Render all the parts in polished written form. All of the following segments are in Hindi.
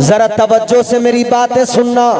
जरा तवज्जो से मेरी बातें सुनना।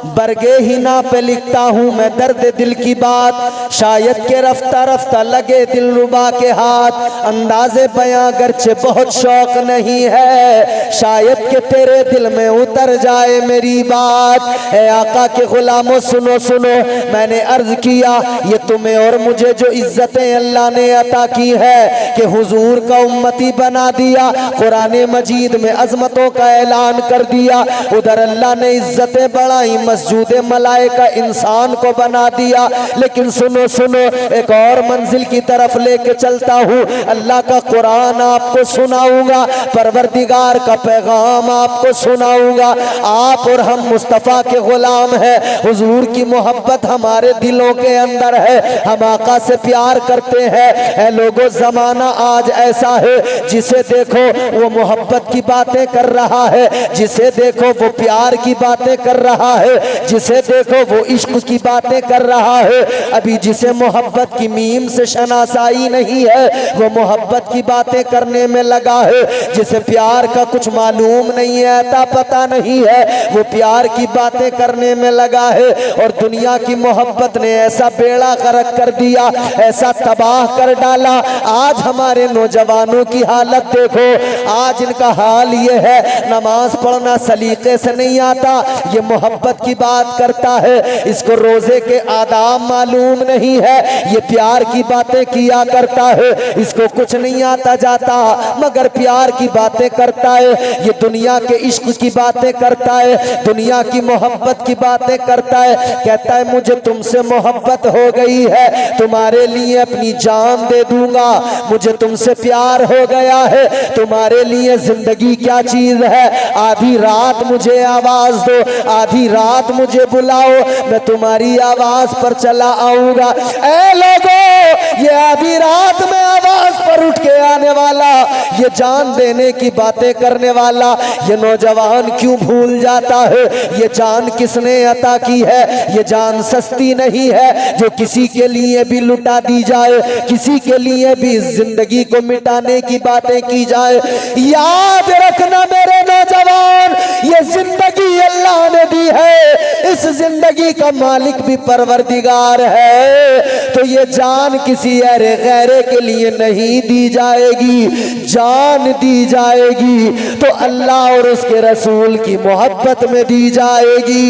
बरगे ही ना पे लिखता हूँ मैं दर्द दिल की बात, शायद के रफ्ता रफ्ता लगे दिलरुबा के हाथ। अंदाज़े बयां गर्चे बहुत शौक नहीं है, शायद के तेरे दिल में उतर जाए मेरी बात। ए आका के गुलामों सुनो सुनो, मैंने अर्ज किया ये तुम्हें और मुझे जो इज्जतें अल्लाह ने अता की है कि हुजूर का उम्मती बना दिया, कुरान मजीद में अजमतों का ऐलान कर दिया। उधर अल्लाह ने इज्जतें बढ़ाई, मस्जूद मलाइका इंसान को बना दिया। लेकिन सुनो सुनो, एक और मंजिल की तरफ लेके चलता हूँ। अल्लाह का कुरान आपको सुनाऊंगा, परवरदिगार का पैगाम आपको सुनाऊंगा। आप और हम मुस्तफ़ा के गुलाम हैं, हुजूर की मोहब्बत हमारे दिलों के अंदर है, हम आका से प्यार करते हैं। ऐ लोगों, जमाना आज ऐसा है, जिसे देखो वो मोहब्बत की बातें कर रहा है, जिसे देखो वो प्यार की बातें कर रहा है, जिसे देखो वो इश्क की बातें कर रहा है। अभी जिसे मोहब्बत की मीम से शनासाई नहीं है, वो मोहब्बत की बातें करने में लगा है। जिसे प्यार का कुछ मालूम नहीं है, अता पता नहीं है, वो प्यार की बातें करने में लगा है। और दुनिया की मोहब्बत ने ऐसा बेड़ा गर्क कर दिया, ऐसा तबाह कर डाला। आज हमारे नौजवानों की हालत देखो, आज इनका हाल ये है, नमाज पढ़ना सलीके से नहीं आता, ये मोहब्बत की बात करता है, इसको रोजे के आदाब मालूम नहीं है, ये प्यार की बातें किया करता है, इसको कुछ नहीं आता जाता मगर प्यार की बातें करता है। ये दुनिया के इश्क की बातें करता है, दुनिया की मोहब्बत की बातें करता है। कहता है मुझे तुमसे मोहब्बत हो गई है, तुम्हारे लिए अपनी जान दे दूंगा, मुझे तुमसे प्यार हो गया है, तुम्हारे लिए जिंदगी क्या चीज है। आधी रात मुझे आवाज दो, आधी रात मुझे बुलाओ, मैं तुम्हारी आवाज पर चला आऊंगा। ऐ लोगों, ये आधी रात में आवाज पर उठ के आने वाला, ये जान देने की बातें करने वाला, ये नौजवान क्यों भूल जाता है ये जान किसने अता की है। ये जान सस्ती नहीं है जो किसी के लिए भी लुटा दी जाए, किसी के लिए भी जिंदगी को मिटाने की बातें की जाए। याद रखना मेरे नौजवान, ये जिंदगी अल्लाह ने दी है, इस जिंदगी का मालिक भी परवरदिगार है। तो ये जान किसी अरे गैरे के लिए नहीं दी जाएगी, जान दी जाएगी तो अल्लाह और उसके रसूल की मोहब्बत में दी जाएगी।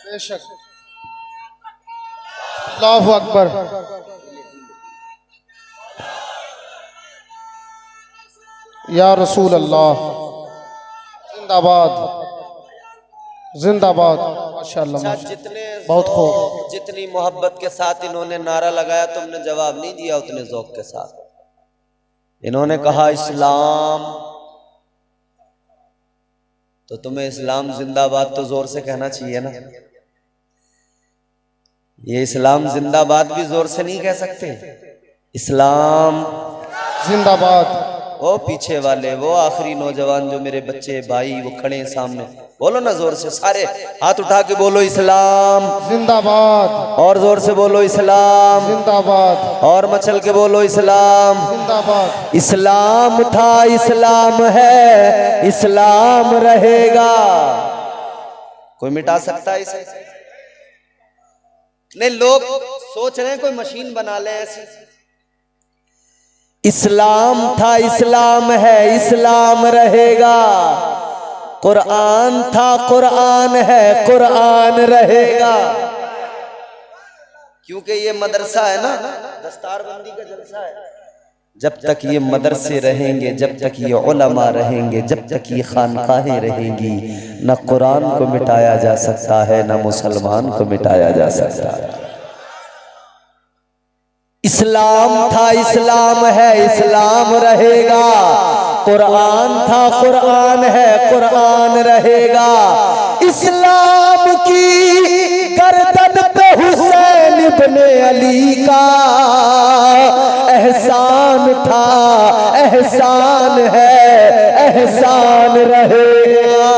बेशक। अल्लाहु अकबर। या रसूल अल्लाह, जिंदाबाद जिंदाबाद। माशाअल्लाह, जितने बहुत खूब, जितनी मोहब्बत के साथ इन्होंने नारा लगाया, तुमने जवाब नहीं दिया उतने ज़ौक़ के साथ। इन्होंने कहा इस्लाम, तो तुम्हें इस्लाम जिंदाबाद तो जोर से कहना चाहिए ना। ये इस्लाम जिंदाबाद भी जोर से नहीं कह सकते, इस्लाम जिंदाबाद। वो पीछे वाले, वो आखिरी नौजवान जो मेरे बच्चे भाई वो खड़े हैं सामने, बोलो ना जोर से, सारे हाथ उठा के बोलो इस्लाम जिंदाबाद, और जोर से बोलो इस्लाम जिंदाबाद, और मचल के बोलो इस्लाम जिंदाबाद। इस्लाम था, इस्लाम है, इस्लाम रहेगा। कोई मिटा सकता है इसे? नहीं, लोग सोच रहे हैं कोई मशीन बना ले ऐसी। इस्लाम था, इस्लाम है, इस्लाम रहेगा। कुरान था, कुरान है, कुरान रहेगा। क्योंकि ये मदरसा है ना, दस्तारबंदी का जलसा है। जब तक ये मदरसे रहेंगे, जब तक ये उलमा रहेंगे, जब तक ये खानकाहें रहेंगी, न कुरान को मिटाया जा सकता है, न मुसलमान को मिटाया जा सकता है। इस्लाम था, इस्लाम है, इस्लाम रहेगा। कुरान था, कुरान है, कुरान रहेगा। इस्लाम की गर्दन पे हुसैन इब्ने अली का एहसान था, एहसान है, एहसान रहेगा।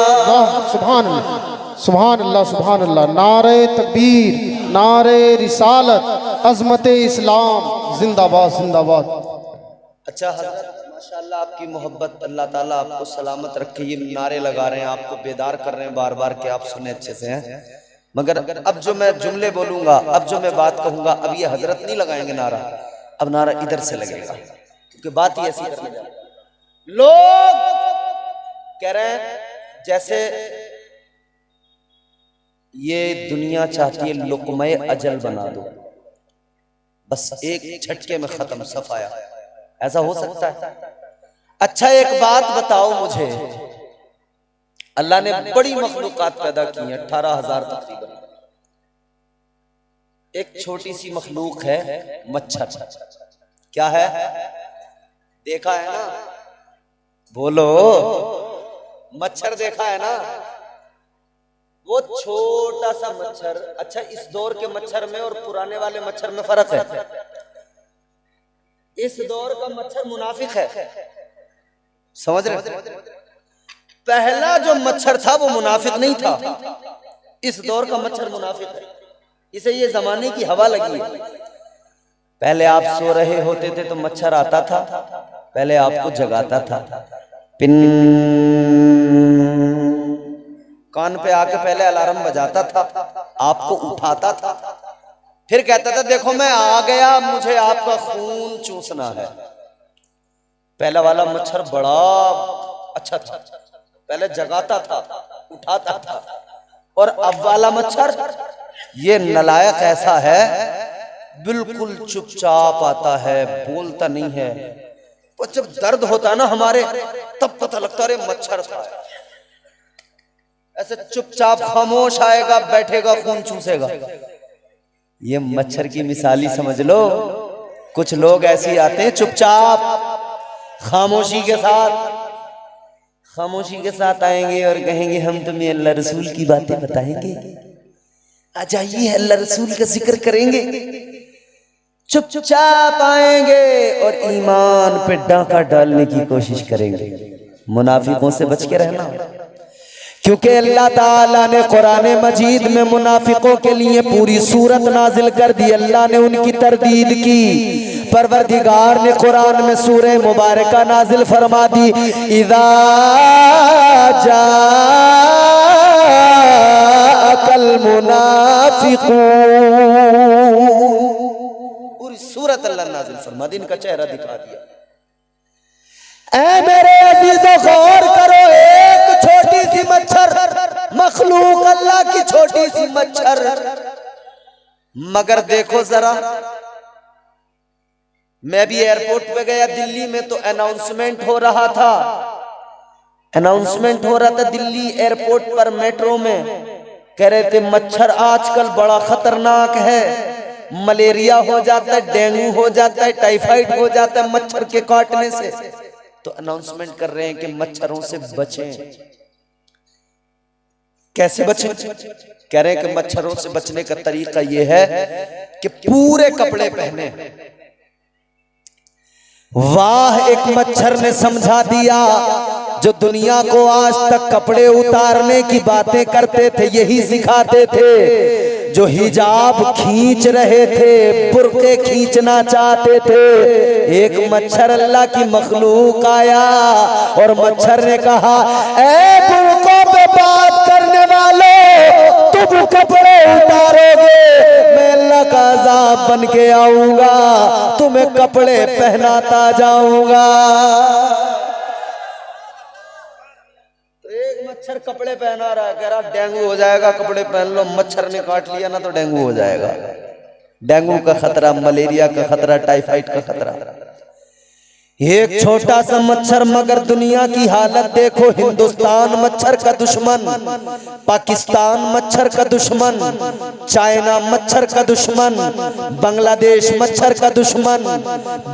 सुभान अल्लाह, सुभान अल्लाह, सुभान अल्लाह। नारे तकबीर, नारे रिसालत, अजमत इस्लाम, जिंदाबाद जिंदाबाद। अच्छा हज़रत माशाअल्लाह आपकी मोहब्बत, अल्लाह ताला आपको सलामत रखे। ये नारे लगा रहे हैं, आपको बेदार कर रहे हैं बार बार कि आप सुने अच्छे से हैं। मगर अब जो मैं जुमले बोलूंगा, अब जो मैं बात कहूंगा, अब ये हजरत नहीं लगाएंगे नारा, अब नारा इधर से लगेगा, क्योंकि बात ही ऐसी करने जा रहे हैं। लोग कह रहे हैं जैसे ये दुनिया चाहती है लुक़्मे अजल बना दो, बस एक झटके में खत्म, सफाया। ऐसा हो सकता है? अच्छा एक बात बताओ मुझे, अल्लाह ने बड़ी मखलूकात पैदा की हैं, 18,000 तकरीबन। एक छोटी सी मखलूक है मच्छर। क्या है? देखा है ना? बोलो, मच्छर देखा है ना? वो छोटा सा मच्छर। अच्छा, इस दौर के मच्छर में और पुराने वाले मच्छर में फर्क है। इस दौर का मच्छर मुनाफिक है, समझ रहे? पहला जो मच्छर था वो मुनाफिक नहीं था, इस दौर का मच्छर मुनाफिक है। इसे ये जमाने की हवा लगी है। पहले आप सो रहे होते थे तो मच्छर आता था, पहले आपको जगाता था, पिन कान पे आके पहले अलार्म बजाता था, आपको उठाता था, फिर कहता था देखो मैं आ गया, मुझे आपका खून चूसना है। पहला वाला मच्छर बड़ा अच्छा था, पहले जगाता था, उठाता था। और अब वाला मच्छर ये नलायक ऐसा है, बिल्कुल चुपचाप आता है, बोलता नहीं है। और जब दर्द होता है ना हमारे, तब पता लगता है मच्छर था। ऐसे चुपचाप खामोश आएगा, बैठेगा, खून चूसेगा। ये मच्छर की मिसाली समझ लो। कुछ लोग ऐसे आते हैं चुपचाप, खामोशी के साथ आएंगे और कहेंगे हम तुम्हें अल्लाह रसूल की बातें बताएंगे, आ जाइए अल्लाह रसूल का जिक्र करेंगे। चुपचाप आएंगे और ईमान पे डाका डालने की कोशिश करेंगे। मुनाफिकों से बच के रहना, क्योंकि अल्लाह ताला ने कुरान मजीद में मुनाफिकों के लिए पूरी सूरत नाजिल कर दी। अल्लाह ने उनकी तरदीद की। परवरदिगार ने कुरान में सूरह मुबारका नाजिल फरमा दी, इज़ा जाअकल मुनाफिकून। पूरी सूरत अल्लाह नाजिल फरमा दी, इनका चेहरा दिखा दिया। ऐ मेरे अजीजों गौर करो, एक छोटी सी मच्छर मखलूक, अल्लाह की छोटी सी मच्छर, मगर देखो जरा, मैं भी एयरपोर्ट पे गया दिल्ली में, तो अनाउंसमेंट हो रहा था दिल्ली एयरपोर्ट पर, मेट्रो में कह रहे थे मच्छर आजकल बड़ा खतरनाक है, मलेरिया हो जाता है, डेंगू हो जाता है, टाइफाइड हो जाता है मच्छर के काटने से। तो अनाउंसमेंट कर रहे हैं कि मच्छरों से बचें। कैसे बचें? कह रहे हैं कि मच्छरों से बचने का तरीका यह है कि पूरे कपड़े पहने। वाह, एक मच्छर ने समझा दिया। जो दुनिया को आज तक कपड़े उतारने की बातें करते थे, यही सिखाते थे। जो हिजाब खींच रहे थे, बुर्के खींचना चाहते थे, एक मच्छर अल्लाह की मखलूक आया और मच्छर ने कहा, ऐ बुर्कों पे बात करने वाले, तुम कपड़े उतारोगे, मैं अल्लाह का अज़ाब बन के आऊंगा, तुम्हें कपड़े पहनाता जाऊंगा। मच्छर कपड़े पहना रहा है, कह रहा डेंगू हो जाएगा, कपड़े पहन लो। मच्छर ने काट लिया ना तो डेंगू हो जाएगा। डेंगू का खतरा, मलेरिया का खतरा, टाइफाइड का खतरा। एक छोटा सा मच्छर, मगर दुनिया की हालत देखो। हिंदुस्तान मच्छर का दुश्मन, पाकिस्तान मच्छर का दुश्मन, चाइना मच्छर का दुश्मन, बांग्लादेश मच्छर का दुश्मन,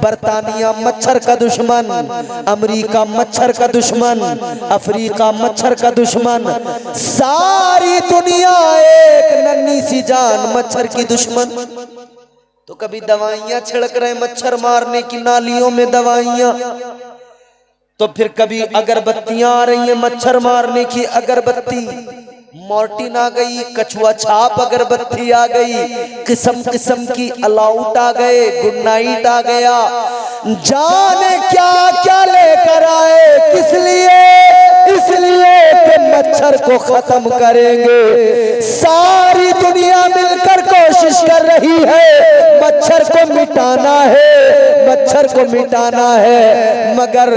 बरतानिया मच्छर का दुश्मन, अमेरिका मच्छर का दुश्मन, अफ्रीका मच्छर का दुश्मन, सारी दुनिया एक नन्ही सी जान मच्छर की दुश्मन। तो कभी दवाइयां छिड़क रहे मच्छर मारने की, नालियों में दवाइयां, तो फिर कभी अगरबत्तियां आ रही हैं मच्छर मारने की, अगरबत्ती। मॉर्टिन आ गई, कछुआ छाप अगरबत्ती आ गई, किस्म किस्म की अलाउट आ गए, गुड नाइट आ गया। जाने क्या क्या लेकर आए, किस लिए? इसलिए कि मच्छर को खत्म करेंगे। सारी दुनिया मिलकर कोशिश कर रही है, मच्छर को मिटाना है, मच्छर को मिटाना है। मगर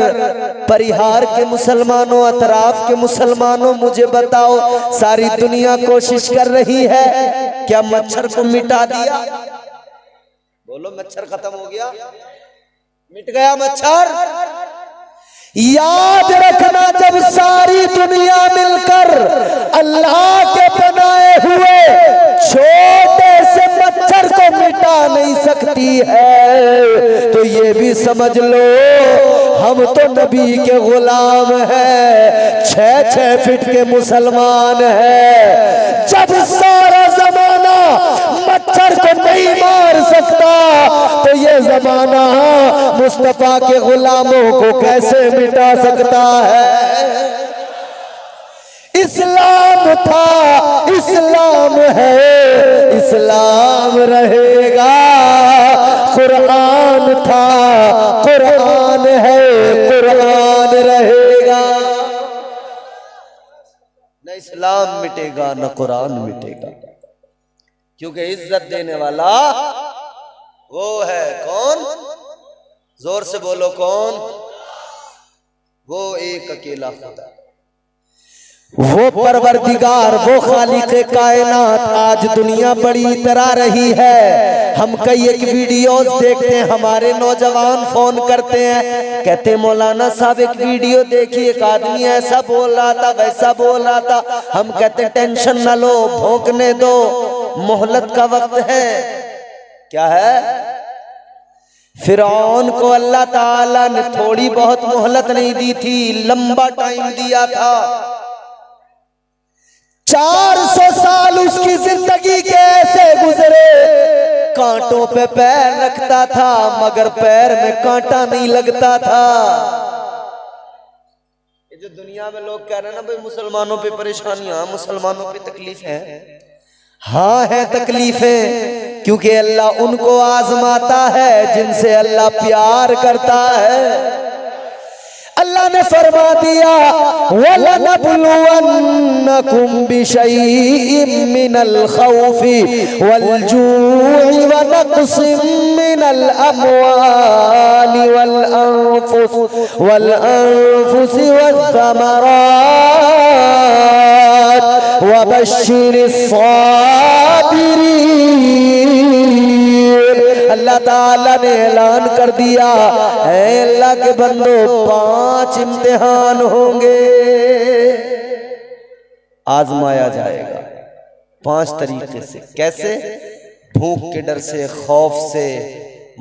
परिहार के मुसलमानों, अतराफ के मुसलमानों, मुझे बताओ, सारी दुनिया कोशिश कर रही है, क्या मच्छर को मिटा दिया? बोलो, मच्छर खत्म हो गया? मिट गया मच्छर? याद रखना, जब सारी दुनिया मिलकर अल्लाह के बनाए हुए छोटे से मच्छर को मिटा नहीं सकती है, तो ये भी समझ लो हम तो नबी के गुलाम हैं, 6-6 फीट के मुसलमान हैं। जब सारा जमाना मच्छर को नहीं मार सकता, तो ये जमाना मुस्तफा के गुलामों को कैसे मिटा सकता है? इस्लाम था, इस्लाम है, इस्लाम रहेगा। कुरान था, कुरान है, कुरान रहेगा। न इस्लाम मिटेगा, न कुरान मिटेगा, क्योंकि इज्जत देने वाला वो है कौन? जोर से बोलो, कौन? वो एक अकेला खुदा, वो परवरदिगार, वो खालिक़े कायनात। आज दुनिया बड़ी इतरा रही है। हम कई एक वीडियोस देखते हैं, हमारे नौजवान फोन करते हैं, कहते हैं मौलाना साहब एक वीडियो देखिए, एक आदमी ऐसा बोल रहा था, वैसा बोल रहा था। हम कहते हैं टेंशन ना लो, भौंकने दो, मोहलत का वक्त है। क्या है? फिरौन को अल्लाह ताला ने थोड़ी बहुत मोहलत नहीं दी थी, लंबा टाइम दिया था। 400 साल उसकी जिंदगी के ऐसे गुजरे, कांटों पे पैर रखता था मगर पैर में कांटा नहीं लगता था। ये जो दुनिया में लोग कह रहे हैं ना भाई मुसलमानों पे परेशानियां, मुसलमानों पे तकलीफ है, हाँ है तकलीफें, क्योंकि अल्लाह उनको आजमाता है जिनसे अल्लाह प्यार करता है। अल्लाह ने फरमा दिया, वलनबलुवन्नकुम बिशैइन मिनल खौफि वल जूइ व नक़्सिम मिनल अमवालि वल अनफुसि वस्समरात वबश्शिरिस साबिरीन। अल्लाह ताला ने ऐलान कर दिया, है अल्लाह के बंदो, 5 इम्तिहान होंगे, आजमाया जाएगा 5 तरीके से। कैसे? भूख के डर से, खौफ से,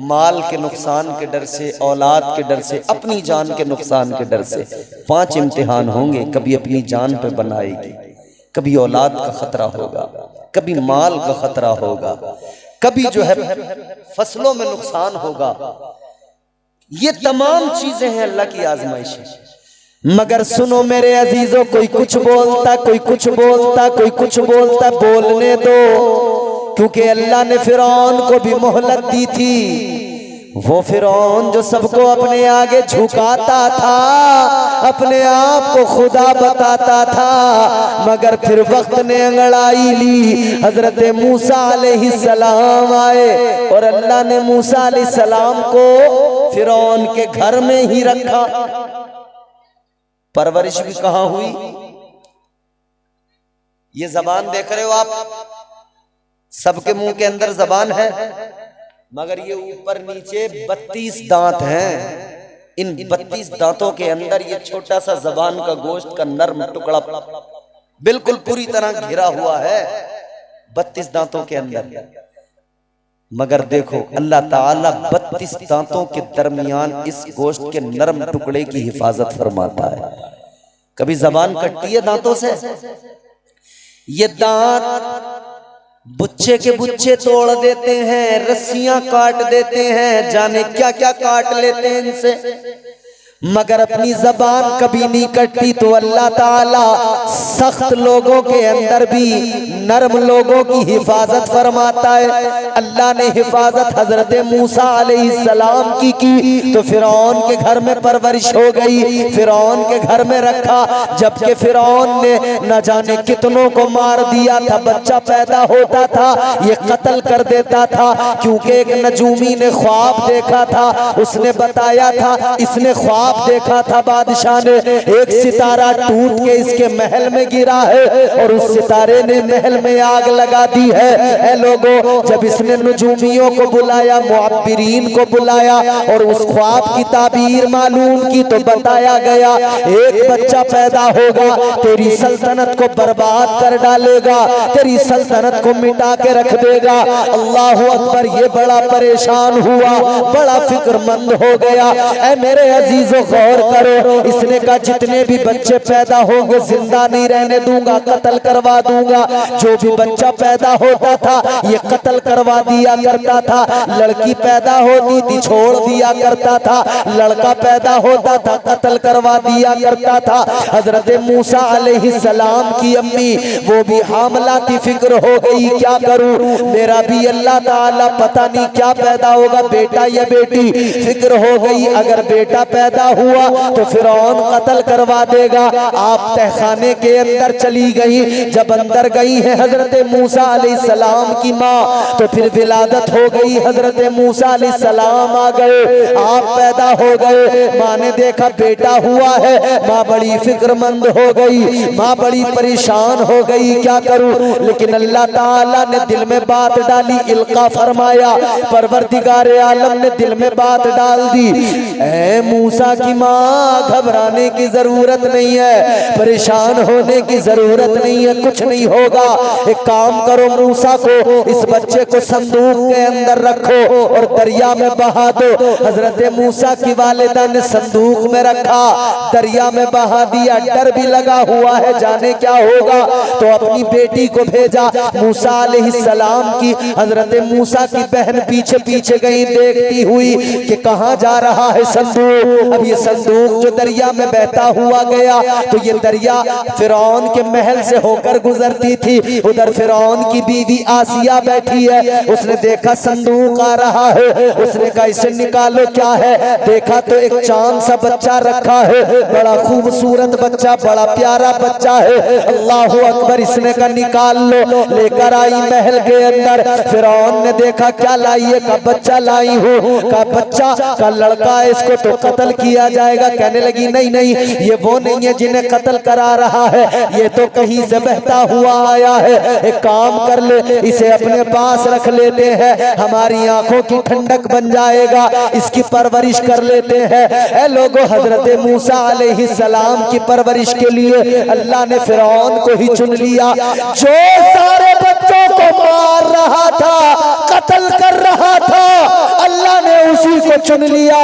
माल के नुकसान के डर से, औलाद के डर से, अपनी जान के नुकसान के डर से 5 इम्तिहान होंगे। कभी अपनी जान पे बनाएगी, कभी औलाद का खतरा होगा, कभी माल का खतरा होगा, कभी जो है फसलों में नुकसान होगा। ये तमाम चीजें हैं अल्लाह की आजमाइश। मगर सुनो मेरे अजीजों, कोई कुछ बोलता, कोई कुछ बोलता, कोई कुछ बोलता, बोलने दो, क्योंकि अल्लाह ने फिरौन को भी मोहलत दी थी। वो फिरौन जो सबको अपने आगे झुकाता था, अपने आप को खुदा बताता था, मगर फिर वक्त ने अंगड़ाई ली। हजरत मूसा अलैहिस्सलाम आए और अल्लाह ने मूसा अलैहिस्सलाम को फिरौन के घर में ही रखा। परवरिश भी कहाँ हुई? ये जबान देख रहे हो आप, सबके मुंह के अंदर जबान है, मगर ये ऊपर नीचे 32 दांत हैं। इन 32 दांतों के अंदर ये छोटा सा जबान का गोश्त का नर्म टुकड़ा बिल्कुल पूरी तरह घिरा हुआ है 32 दांतों के अंदर। मगर देखो अल्लाह ताला 32 दांतों के दरमियान इस गोश्त के नर्म टुकड़े की हिफाजत फरमाता है। कभी जबान कटती है दांतों से? ये दांत बुच्चे के बुच्चे तोड़ देते हैं, रस्सियां काट देते हैं, जाने क्या क्या काट लेते हैं इनसे। मगर अपनी जबान कभी नहीं कटती। तो अल्लाह ताला सख्त लोगों के अंदर भी नरम लोगों की हिफाजत फरमाता है। अल्लाह ने हिफाजत हजरत मूसा अलैहिस्सलाम की तो फिरौन के घर में परवरिश हो गई, फिरौन के घर में रखा। जबकि फिरौन ने न जाने कितनों को मार दिया था, बच्चा पैदा होता था ये कत्ल कर देता था। क्योंकि एक नजूमी ने ख्वाब देखा था, उसने बताया था, इसने ख्वाब देखा था बादशाह ने, एक सितारा टूट के इसके महल में गिरा है और उस सितारे ने महल में आग लगा दी है। ऐ लोगों, जब इसने नजूमियों को बुलाया, मुअब्बिरीन को बुलाया और उस ख्वाब की ताबीर मालूम की तो बताया गया एक बच्चा पैदा होगा, तेरी सल्तनत को बर्बाद कर डालेगा, तेरी सल्तनत को मिटा के रख देगा। अल्लाह अकबर। ये बड़ा परेशान हुआ, बड़ा फिक्रमंद हो गया। ऐ मेरे अजीजों गौर करो, इसने कहा जितने भी बच्चे पैदा होंगे जिंदा नहीं रहने दूंगा, कत्ल करवा दूंगा। जो भी बच्चा पैदा होता था ये कत्ल करवा दिया करता था। लड़की पैदा होती थी छोड़ दिया करता था, लड़का पैदा होता था कत्ल करवा दिया करता था। हजरत मूसा अलैहिस्सलाम की अम्मी वो भी हामला थी, फिक्र हो गई क्या करूं, मेरा भी अल्लाह ताला पता नहीं क्या पैदा होगा, बेटा या बेटी। फिक्र हो गई अगर बेटा पैदा हुआ तो फिरौन कत्ल करवा देगा। आप तहखाने के अंदर चली गई, जब अंदर गई है हजरत मूसा अलैहिस्सलाम की माँ तो फिर विलादत हो गई, हजरत मूसा अलैहिस्सलाम आ गए, आप पैदा हो गए। माँ ने देखा बेटा हुआ है, माँ बड़ी फिक्रमंद हो गई, माँ बड़ी परेशान हो गई क्या करूं। लेकिन अल्लाह ताला ने दिल में बात डाली, इल्का फरमाया, परवरदिगार आलम ने दिल में बात डाल दी, ऐ मूसा की माँ घबराने की जरूरत नहीं है, परेशान होने की जरूरत नहीं है, कुछ नहीं होगा। एक काम करो, मूसा को इस बच्चे को संदूक के अंदर रखो और दरिया में बहा दो। हजरत मूसा की वालिदा ने संदूक में रखा, दरिया में बहा दिया। डर भी लगा हुआ है जाने क्या होगा, तो अपनी बेटी को भेजा मूसा अलैहिस्सलाम की। हजरत मूसा की बहन पीछे पीछे गई देखती हुई कि कहाँ जा रहा है संदूक। अब ये संदूक जो दरिया में बहता हुआ गया तो ये दरिया फिरौन के महल से होकर गुजरती थी। उधर फिरौन की बीवी आसिया बैठी है, उसने देखा संदूक आ रहा है, उसने कहा इसे निकालो क्या है। देखा तो एक चांद सा बच्चा रखा है, बड़ा खूबसूरत बच्चा, बड़ा प्यारा बच्चा है। अल्लाह अकबर। इसने कहा निकाल लो, लेकर आई महल के अंदर। फिरौन ने देखा क्या लाई है, का बच्चा लाई हूँ, का बच्चा का लड़का है, इसको तो कत्ल किया जाएगा। कहने लगी नहीं नहीं, ये वो नहीं है जिन्हें कत्ल करा रहा है, ये तो कहीं से बहता हुआ आया है। एक काम कर ले, इसे अपने पास रख लेते हैं, हमारी आंखों की ठंडक बन जाएगा, इसकी परवरिश कर लेते हैं। ऐ लोगों, हजरत मूसा अलैहिस्सलाम की परवरिश के लिए अल्लाह ने फिरौन को ही चुन लिया, जो सारे बच्चों को मार रहा था, कत्ल कर रहा था। अल्लाह ने उसी को चुन लिया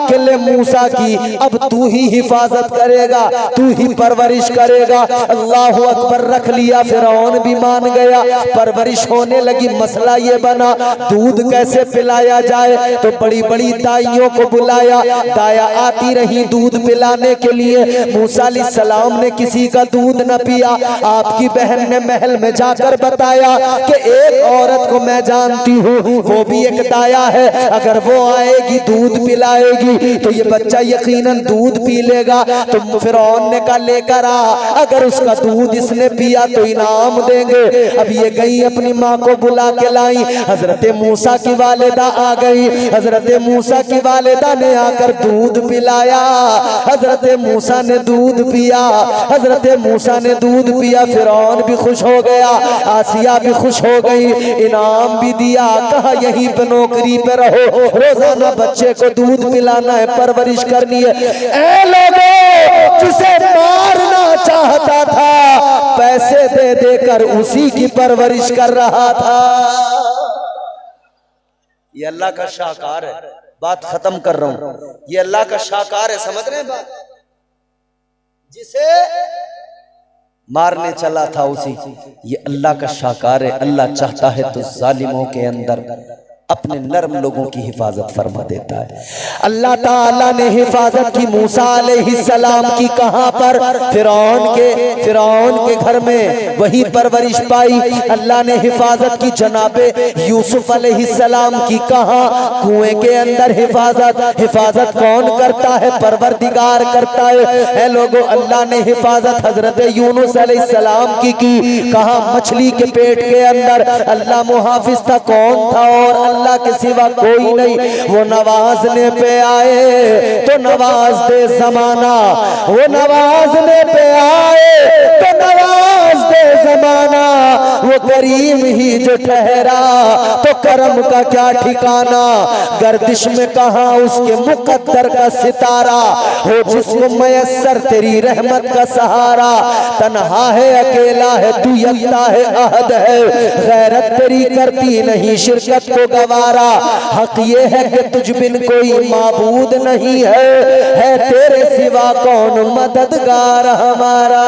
कि ले मूसा की अब तू ही हिफाजत करेगा, तू ही परवरिश करेगा। अल्लाह अकबर। रख लिया, फिरौन भी मान गया, परवरिश होने लगी। मसला ये बना दूध कैसे पिलाया जाए, तो बड़ी बड़ी दाइयों को बुलाया, दाया आती रही दूध पिलाने के लिए। मूसा अलैहिस्सलाम ने किसी का दूध न पिया। आपकी बहन ने महल में जाकर बताया कि एक औरत को मैं जानती हूँ, वो भी एक दाया है, अगर वो आएगी दूध पिलाएगी तो ये बच्चा यकीनन दूध पी लेगा। तो फिरौन ने कहा लेकर आ, अगर उसका दूध इसने पिया तो इनाम देंगे। अब ये गई अपनी माँ को बुला के लाई, हजरत मूसा की वालिदा आ गई। हजरत मूसा की वालिदा ने आकर दूध पिलाया, हजरत मूसा ने दूध पिया, हजरत मूसा ने दूध पिया। फिरौन भी खुश हो गया, आसिया भी खुश हो गई, इनाम भी दिया। कहा यहीं पे नौकरी पे रहो, रोजाना बच्चे को दूध पिलाना है, परवरिश करनी है। ऐ लोगों, जिसे मारना चाहता था पैसे दे देकर उसी की परवरिश कर रहा था। ये अल्लाह का शाहकार है। बात खत्म कर रहा हूं, ये अल्लाह का शाहकार है, समझ रहे हैं बात। जिसे मारने चला था उसी, ये अल्लाह का शाहकार है। अल्लाह चाहता है तो जालिमों के अंदर अपने नर्म लोगों की हिफाजत फरमा देता है। अल्लाह ताला ने हिफाजत की मूसा अलैहिस्सलाम की कहां पर? फिरौन के घर में वही परवरिश पाई। अल्लाह ने हिफाजत की जनाबे यूसुफ अलैहिस्सलाम की कहां? कुएं के अंदर हिफाजत कौन करता है? परवरदिगार करता है। ऐ लोगों, अल्लाह ने हिफाजत हजरत यूनुस अलैहिस्सलाम की कहां? मछली के पेट के अंदर। अल्लाह मुहाफिज था, कौन था? और अल्लाह के सिवा कोई नहीं। वो नवाजने पे आए तो नवाज दे जमाना, वो नवाजने पे आए तो नवाज दे जमाना। वो करीम ही जो ठहरा तो करम का क्या ठिकाना। गर्दिश में कहा उसके मुकद्दर का सितारा, हो जिसको मयस्सर तेरी रहमत का सहारा। तन्हा है, अकेला है, तू यकता है, अहद है, गैरत तेरी करती नहीं शिरकत को गवारा। हक ये है कि तुझ बिन कोई माबूद नहीं है तेरे सिवा कौन मददगार हमारा।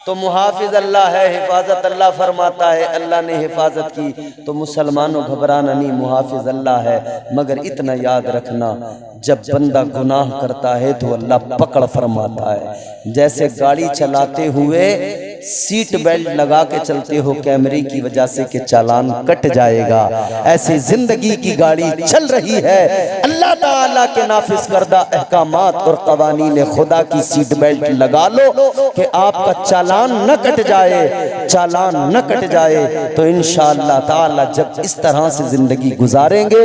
तो मुहाफिज अल्लाह है, हिफाजत अल्लाह फरमाता है। अल्लाह ने हिफाजत की तो मुसलमानों घबराना नहीं, मुहाफिज अल्लाह है। मगर इतना याद रखना, जब बंदा गुनाह करता है तो अल्लाह पकड़ फरमाता है। जैसे गाड़ी चलाते हुए सीट बेल्ट लगा के चलते हो कैमरे की वजह से कि चालान कट जाएगा, ऐसी जिंदगी की गाड़ी चल रही है। अल्लाह ताला के नाफिज करदा अहकामात और कवानीन खुदा की सीट बेल्ट लगा लो कि आपका चालान न कट जाए, चालान न कट जाए। तो इंशाअल्लाह ताला जब इस तरह से जिंदगी गुजारेंगे,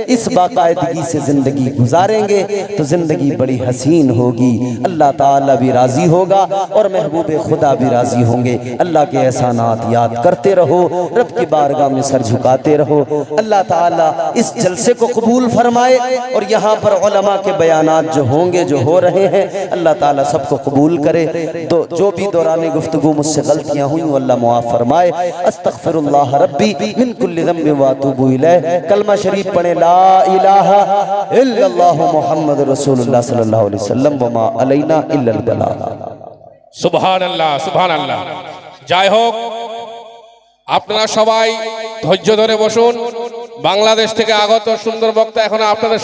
इस बाकायदगी से जिंदगी गुजारेंगे तो जिंदगी बड़ी हसीन होगी। अल्लाह ताला भी राजी होगा और महबूब खुदा भी राजी होंगे। अल्लाह के एहसानात याद करते रहो, रब की बारगाह में सर झुकाते रहो। अल्लाह ताला इस जलसे को कबूल फरमाए और यहाँ पर उलमा के बयानात जो होंगे, जो हो रहे हैं, अल्लाह ताला सबको कबूल करे। तो जो भी दौरान गुफ्तगू मुझसे गलतियाँ हुई अल्लाह मुआफ़ फरमाए। अस्तगफिरुल्लाह रब्बी मिन कुल्लि ज़ंबि व अतूबु इलैह। कलमा शरीफ पढ़े, ला इलाहा इल्लल्लाहु मुहम्मद रसूलुल्लाह सल्लल्लाहु अलैहि वसल्लम व मा अलैना इल्लल बलाग। সুবহানাল্লাহ, সুবহানাল্লাহ। যাই হোক, আপনারা সবাই ধৈর্য ধরে বসুন। বাংলাদেশ থেকে আগত সুন্দর বক্তা এখন আপনাদের